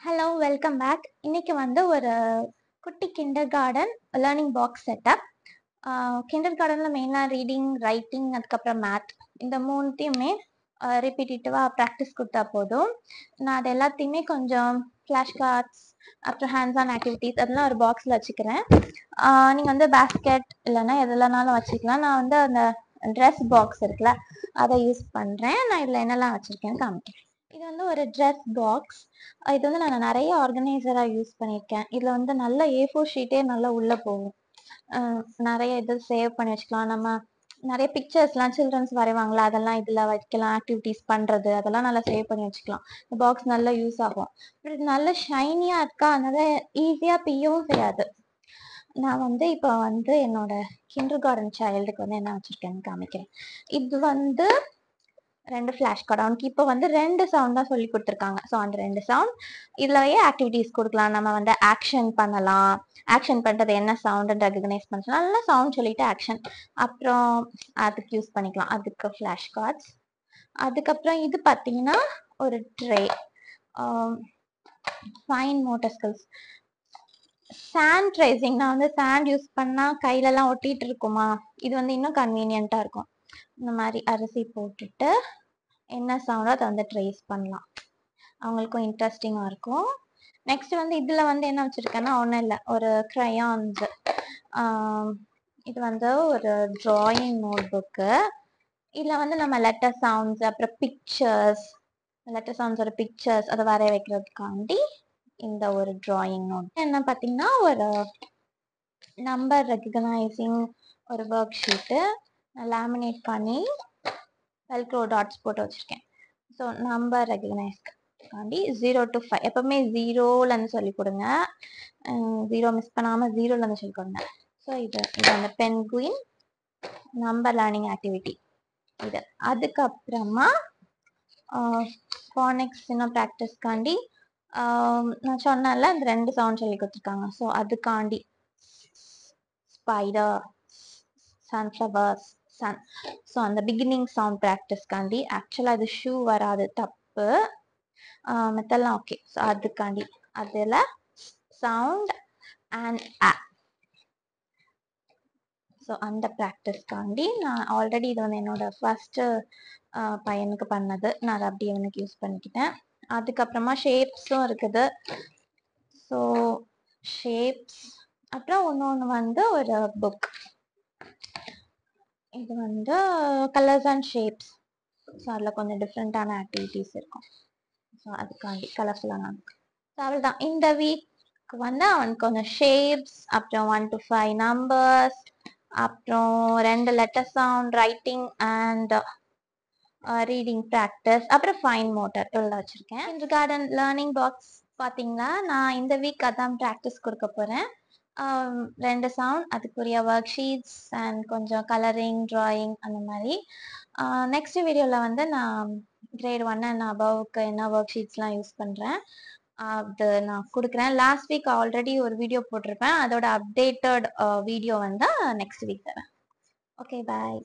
Hello welcome back. இன்னைக்கு வந்து ஒரு குட்டி kinder garden learning box setup. Kinder கார்டனில் மெயினாக ரீடிங், ரைட்டிங், அதுக்கப்புறம் மேத் இந்த மூணுத்தையுமே ரிப்பீட்டேட்டிவாக ப்ராக்டிஸ் கொடுத்தா போதும். நான் அது எல்லாத்தையுமே கொஞ்சம் ஃப்ளாஷ் கார்ட்ஸ், அப்புறம் ஹேண்ட்ஸ் ஆன் ஆக்டிவிட்டீஸ் அதெல்லாம் ஒரு பாக்ஸில் வச்சுக்கிறேன். நீங்கள் வந்து பேஸ்கெட் இல்லைன்னா எதுலனாலும் வச்சுக்கலாம். நான் வந்து அந்த ட்ரெஸ் பாக்ஸ் இருக்குல்ல அதை யூஸ் பண்ணுறேன். நான் இதில் என்னெல்லாம் வச்சுருக்கேன்னு காமிக்கிறேன். இது வந்து ஒரு ட்ரெஸ் பாக்ஸ். இது வந்து நான் நிறைய ஆர்கனைசராக யூஸ் பண்ணியிருக்கேன். இதில் வந்து நல்ல A4 ஷீட்டே நல்லா உள்ளே போகும். நிறைய இது சேவ் பண்ணி வச்சுக்கலாம். நம்ம நிறைய பிக்சர்ஸ்லாம் சில்ட்ரன்ஸ் வரைவாங்களா, அதெல்லாம் இதில் வைக்கலாம். ஆக்டிவிட்டீஸ் பண்ணுறது அதெல்லாம் நல்லா சேவ் பண்ணி வச்சுக்கலாம். இந்த பாக்ஸ் நல்லா யூஸ் ஆகும். இது நல்ல ஷைனியாக இருக்கா, அதனால ஈஸியாக பிய்யவும் செய்யாது. நான் வந்து இப்போ வந்து என்னோட கிண்டர் கார்டன் சைல்டுக்கு வந்து என்ன வச்சுருக்கேன்னு காமிக்கிறேன். இது வந்து 2 ஃப்ளாஷ் கார்டு. அவனுக்கு இப்போ வந்து 2 சவுண்ட் தான் சொல்லி கொடுத்துருக்காங்க. ஸோ அந்த 2 சவுண்ட் இதுலயே ஆக்டிவிட்டீஸ் கொடுக்கலாம். நம்ம வந்து ஆக்ஷன் பண்ணலாம். ஆக்ஷன் பண்ணுறது என்ன சவுண்டுன்னு ரெகக்னைஸ் பண்ணலாம். நல்லா சவுண்ட் சொல்லிட்டு ஆக்ஷன், அப்புறம் அதுக்கு யூஸ் பண்ணிக்கலாம். அதுக்கு ஃப்ளாஷ் கார்ட்ஸ். அதுக்கப்புறம் இது பார்த்தீங்கன்னா ஒரு tray, fine motor skills, sand tracing. நான் வந்து சாண்ட் யூஸ் பண்ணால் கையிலலாம் ஒட்டிட்டு இருக்குமா, இது வந்து இன்னும் கன்வீனியண்ட்டாக இருக்கும். இந்த மாதிரி அரிசி போட்டுட்டு என்ன சவுண்டோ அதை வந்து ட்ரேஸ் பண்ணலாம். அவங்களுக்கும் இன்ட்ரெஸ்டிங்காக இருக்கும். நெக்ஸ்ட் வந்து இதில் வந்து என்ன வச்சுருக்கேன்னா ஒன்றும் இல்லை, ஒரு க்ரையான்ஸ். இது வந்து ஒரு ட்ராயிங் நோட் புக்கு. இதில் வந்து நம்ம லெட்டர் சவுண்ட்ஸ், அப்புறம் பிக்சர்ஸ், லெட்டர் சவுண்ட்ஸ் ஒரு பிக்சர்ஸ் அதை வரைய வைக்கிறதுக்காண்டி இந்த ஒரு ட்ராயிங் நோட். என்ன பார்த்தீங்கன்னா ஒரு நம்பர் ரெகக்னைசிங் ஒரு ஒர்க் ஷீட்டு லேமினேட் பண்ணி வெல்க்ரோ டாட்ஸ் போட்டு வச்சுருக்கேன். ஸோ நம்பர் ரெகக்னைஸ்க்காண்டி 0 to 5 எப்பவுமே 0லேருந்து சொல்லி கொடுங்க. 0 மிஸ் பண்ணாமல் 0லேருந்து சொல்லி கொடுங்க. ஸோ இது அந்த பென்குயின் நம்பர் லேர்னிங் ஆக்டிவிட்டி இது. அதுக்கப்புறமா ஃபானிக்ஸ் இன்னும் ப்ராக்டிஸ்க்காண்டி நான் சொன்னேன்ல இந்த 2 சவுண்ட் சொல்லி கொடுத்துருக்காங்க. ஸோ அதுக்காண்டி ஸ்பைடர், சன்ஃப்ளவர்ஸ், சன். ஸோ அந்த பிகினிங் சவுண்ட் ப்ராக்டிஸ்க்காண்டி. ஆக்சுவலாக அது ஷூ வராது, தப்பு. மெத்தெல்லாம் ஓகே. ஸோ அதுக்காண்டி அதில் சவுண்ட் அண்ட் ஆ. ஸோ அந்த ப்ராக்டிஸ்க்காண்டி நான் ஆல்ரெடி இது வந்து என்னோட ஃபர்ஸ்ட் பையனுக்கு பண்ணது. நான் அதை அப்படியே எனக்கு யூஸ் பண்ணிக்கிட்டேன். அதுக்கப்புறமா ஷேப்ஸும் இருக்குது. ஸோ ஷேப்ஸ், அப்புறம் ஒன்று வந்து ஒரு புக். இது வந்து கலர்ஸ் அண்ட் ஷேப்ஸ். ஸோ அதில் கொஞ்சம் டிஃப்ரெண்ட்டான ஆக்டிவிட்டீஸ் இருக்கும். ஸோ அதுக்காண்டி கலர்ஃபுல்லான. ஸோ அவ்வளோதான். இந்த வீக் வந்து அவனுக்கு கொஞ்சம் ஷேப்ஸ், அப்புறம் 1 to 5 நம்பர்ஸ், அப்புறம் 2 letter sound, writing and reading practice, அப்புறம் ஃபைன் மோட்டர் இவ்வளோ வச்சுருக்கேன். கிண்டர் கார்டன் லேர்னிங் பாக்ஸ் பார்த்தீங்களா, நான் இந்த வீக் அதான் ப்ராக்டிஸ் கொடுக்க போகிறேன். 2 சவுண்ட், அதுக்குரிய ஒர்க் ஷீட்ஸ் அண்ட் கொஞ்சம் கலரிங், ட்ராயிங் அந்த மாதிரி. நெக்ஸ்ட் வீடியோவில் வந்து நான் கிரேட் 1 அண்ட் அபவுக்கு என்ன ஒர்க் ஷீட்ஸ்லாம் யூஸ் பண்ணுறேன் அது நான் கொடுக்குறேன். லாஸ்ட் வீக் ஆல்ரெடி ஒரு வீடியோ போட்டிருப்பேன். அதோட அப்டேட்டட் வீடியோ வந்து நெக்ஸ்ட் வீக் தரேன். ஓகே, பாய்.